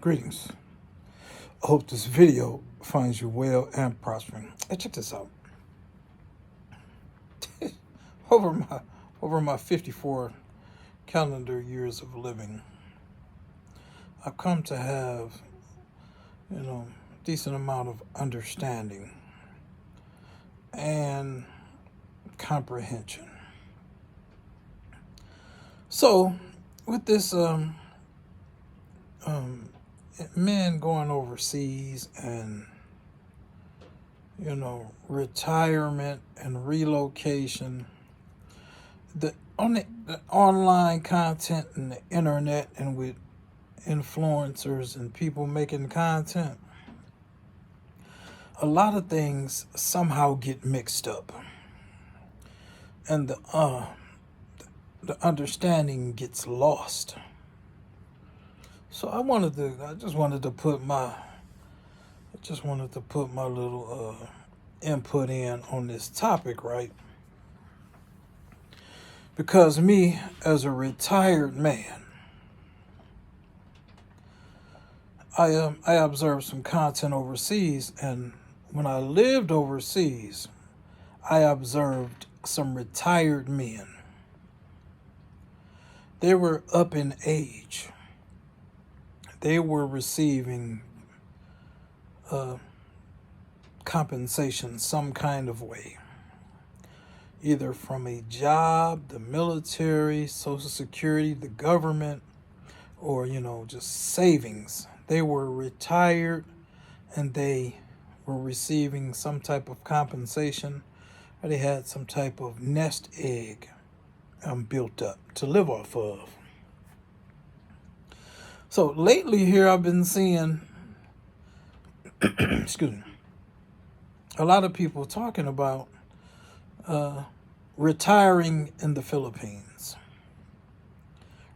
Greetings. I hope this video finds you well and prospering. Hey, check this out. over my 54 calendar years of living, I've come to have, decent amount of understanding and comprehension. So, with this men going overseas and retirement and relocation, the online content and the internet, and with influencers and people making content, a lot of things somehow get mixed up, and the understanding gets lost. So I just wanted to put my little input in on this topic, right? Because me, as a retired man, I observed some content overseas, and when I lived overseas, I observed some retired men. They were up in age. They were receiving compensation some kind of way, either from a job, the military, Social Security, the government, or just savings. They were retired and they were receiving some type of compensation, or they had some type of nest egg built up to live off of. So lately here I've been seeing excuse me, a lot of people talking about retiring in the Philippines,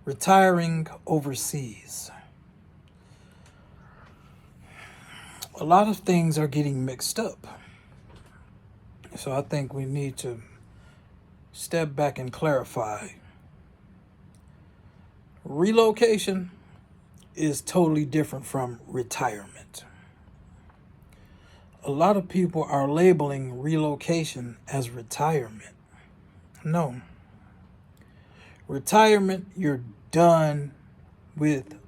retiring overseas. A lot of things are getting mixed up. So I think we need to step back and clarify. Relocation is totally different from retirement. A lot of people are labeling relocation as retirement. No. Retirement, you're done with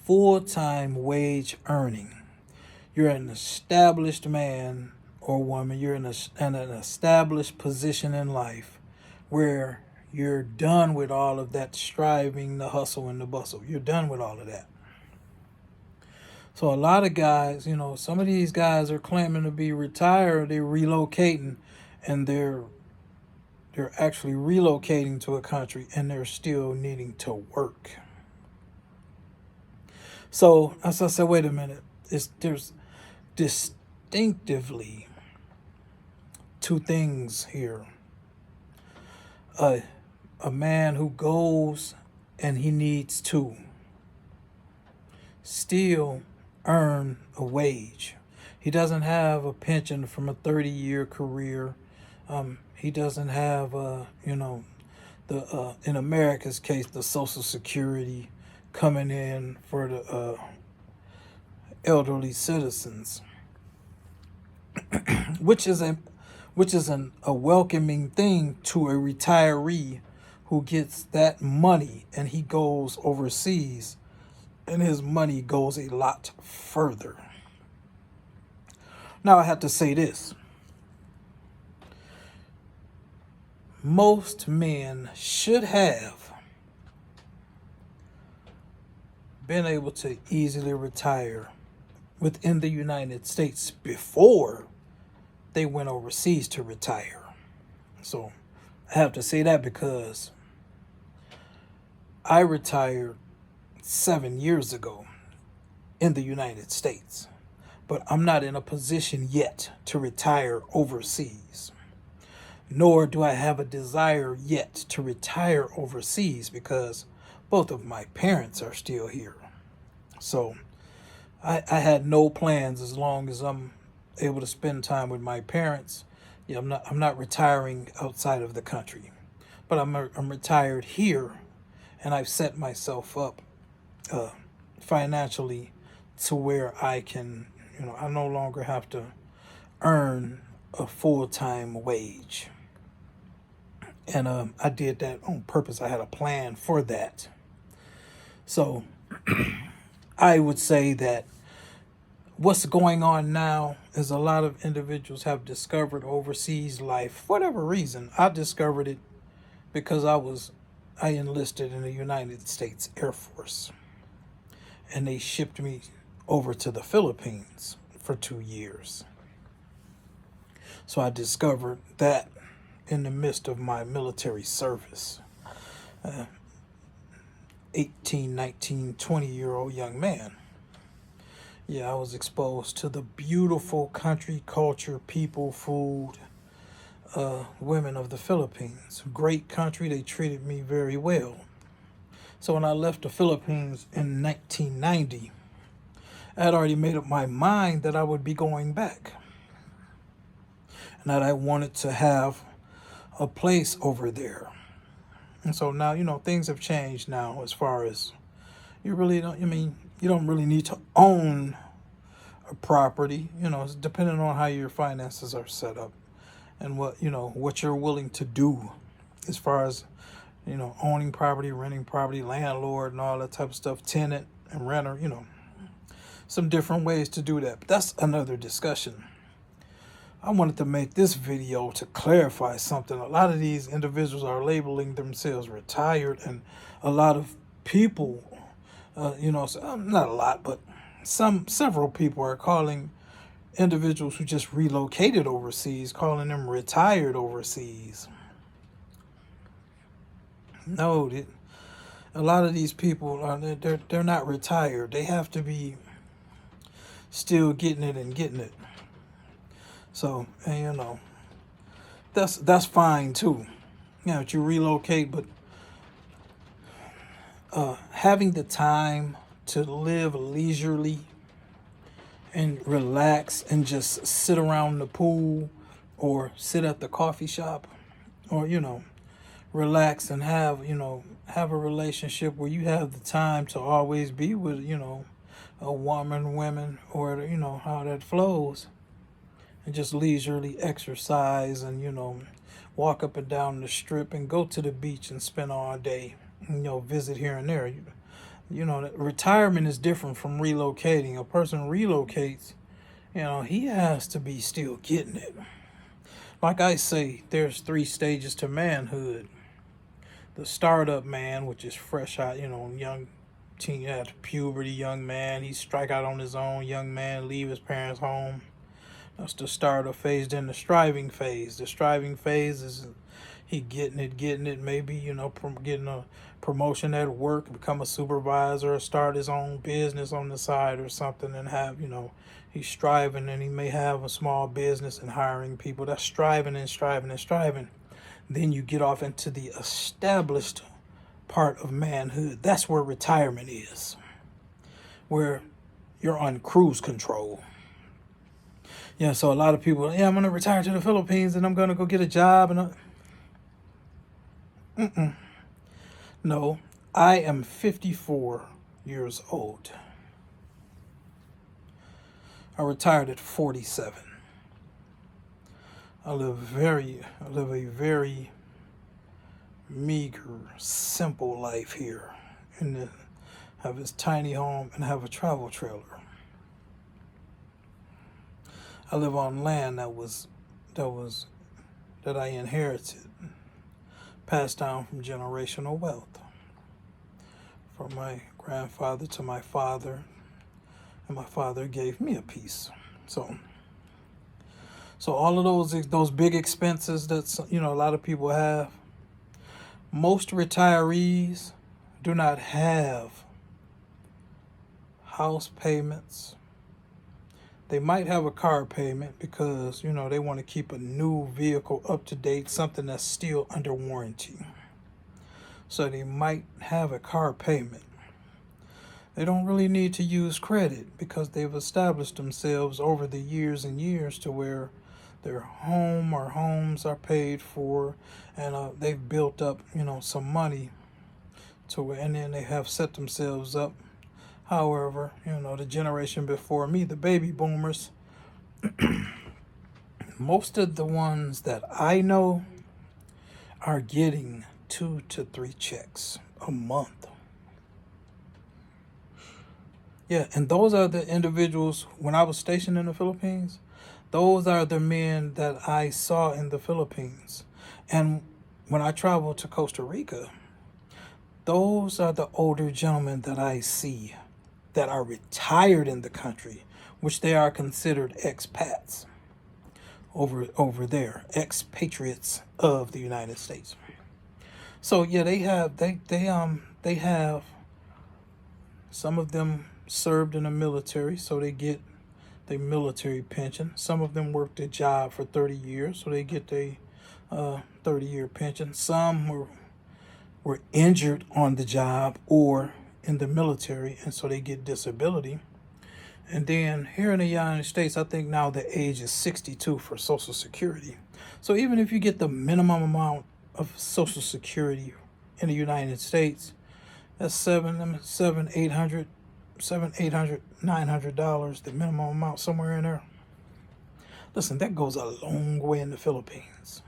full-time wage earning. You're an established man or woman. You're in an established position in life where you're done with all of that striving, the hustle, and the bustle. You're done with all of that. So a lot of guys, some of these guys are claiming to be retired. They're relocating, and they're actually relocating to a country, and they're still needing to work. So as I said, wait a minute. There's distinctively two things here. A man who goes and he needs to still earn a wage. He doesn't have a pension from a 30-year career. He doesn't have, in America's case, the Social Security coming in for the elderly citizens, which is a welcoming thing to a retiree who gets that money and he goes overseas and his money goes a lot further. Now I have to say this. Most men should have been able to easily retire within the United States before they went overseas to retire. So I have to say that because I retired 7 years ago in the United States, but I'm not in a position yet to retire overseas, nor do I have a desire yet to retire overseas because both of my parents are still here. So I had no plans as long as I'm able to spend time with my parents. I'm not retiring outside of the country, but I'm retired here, and I've set myself up financially to where I can, I no longer have to earn a full-time wage. And I did that on purpose. I had a plan for that. So I would say that what's going on now is a lot of individuals have discovered overseas life for whatever reason. I discovered it because I enlisted in the United States Air Force, and they shipped me over to the Philippines for 2 years. So I discovered that in the midst of my military service. 18, 19, 20-year-old young man. Yeah, I was exposed to the beautiful country, culture, people, food, women of the Philippines. Great country. They treated me very well. So when I left the Philippines in 1990, I had already made up my mind that I would be going back, and that I wanted to have a place over there. And so now, things have changed now as far as you don't really need to own a property. It's depending on how your finances are set up and what you're willing to do as far as, owning property, renting property, landlord and all that type of stuff, tenant and renter, some different ways to do that. But that's another discussion. I wanted to make this video to clarify something. A lot of these individuals are labeling themselves retired, and a lot of people, not a lot, but several people are calling individuals who just relocated overseas, calling them retired overseas. No, a lot of these people they're not retired. They have to be still getting it. So, and that's fine too. You relocate, but having the time to live leisurely and relax and just sit around the pool or sit at the coffee shop or, relax and have a relationship where you have the time to always be with, a women, or, how that flows. And just leisurely exercise and, walk up and down the strip and go to the beach and spend all day, visit here and there. Retirement is different from relocating. A person relocates, he has to be still getting it. Like I say, there's 3 stages to manhood. The startup man, which is fresh out, young teen at puberty, young man. He strike out on his own, young man, leave his parents' home. That's the startup phase. Then the striving phase. The striving phase is he getting it, maybe, getting a promotion at work, become a supervisor, or start his own business on the side or something, and have, he's striving, and he may have a small business and hiring people. That's striving. Then you get off into the established part of manhood. That's where retirement is, where you're on cruise control. Yeah, so a lot of people, I'm going to retire to the Philippines and I'm going to go get a job. No, I am 54 years old. I retired at 47. I live a very meager, simple life here. And have this tiny home and have a travel trailer. I live on land that I inherited, passed down from generational wealth, from my grandfather to my father, and my father gave me a piece. So all of those big expenses that a lot of people have, most retirees do not have house payments. They might have a car payment because, they want to keep a new vehicle up to date, something that's still under warranty. So they might have a car payment. They don't really need to use credit because they've established themselves over the years and years to where their home or homes are paid for, and they've built up, some money to where, and then they have set themselves up However, the generation before me, the baby boomers, most of the ones that I know are getting 2 to 3 checks a month. Yeah, and those are the individuals, when I was stationed in the Philippines, those are the men that I saw in the Philippines. And when I traveled to Costa Rica, those are the older gentlemen that I see that are retired in the country, which they are considered expats over there, expatriates of the United States. So yeah, they have, some of them served in the military, so they get their military pension. Some of them worked a job for 30 years, so they get their 30-year pension. Some were injured on the job or in the military, and so they get disability. And then here in the United States, I think now the age is 62 for Social Security. So even if you get the minimum amount of Social Security in the United States, that's $900, the minimum amount, somewhere in there. Listen, that goes a long way in the Philippines.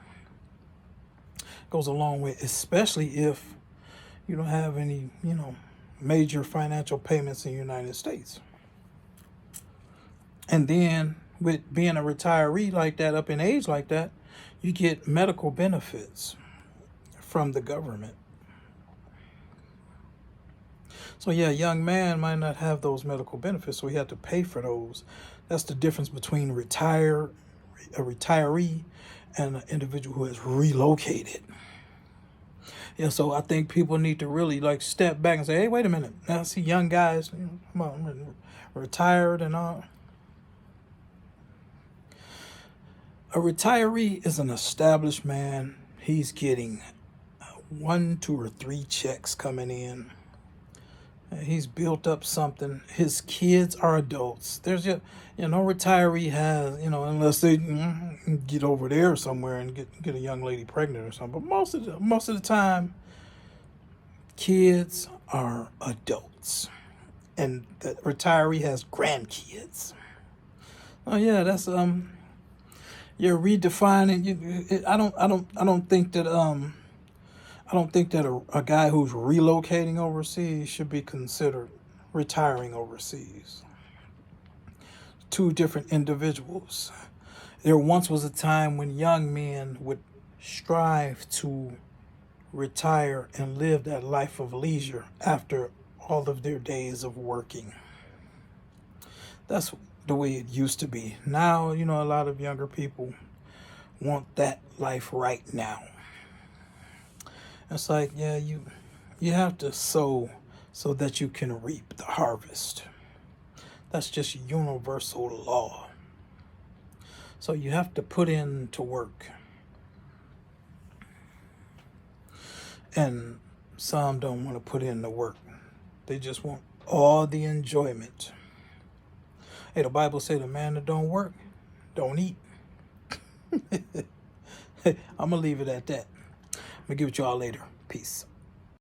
Goes a long way, especially if you don't have any, major financial payments in the United States. And then with being a retiree like that, up in age like that, you get medical benefits from the government. So yeah, a young man might not have those medical benefits, so he had to pay for those. That's the difference between a retiree and an individual who has relocated. Yeah, so I think people need to really step back and say, hey, wait a minute. Now I see young guys, retired and all. A retiree is an established man. He's getting 1, 2, or 3 checks coming in. He's built up something. His kids are adults. There's no retiree has, unless they get over there somewhere and get a young lady pregnant or something. But most of the time, kids are adults, and the retiree has grandkids. Oh yeah, that's you're redefining. I don't think that a guy who's relocating overseas should be considered retiring overseas. 2 different individuals. There once was a time when young men would strive to retire and live that life of leisure after all of their days of working. That's the way it used to be. Now, a lot of younger people want that life right now. It's like, yeah, you have to sow so that you can reap the harvest. That's just universal law. So you have to put in to work. And some don't want to put in the work. They just want all the enjoyment. Hey, the Bible says the man that don't work, don't eat. I'm going to leave it at that. I'm going to give it to y'all later. Peace.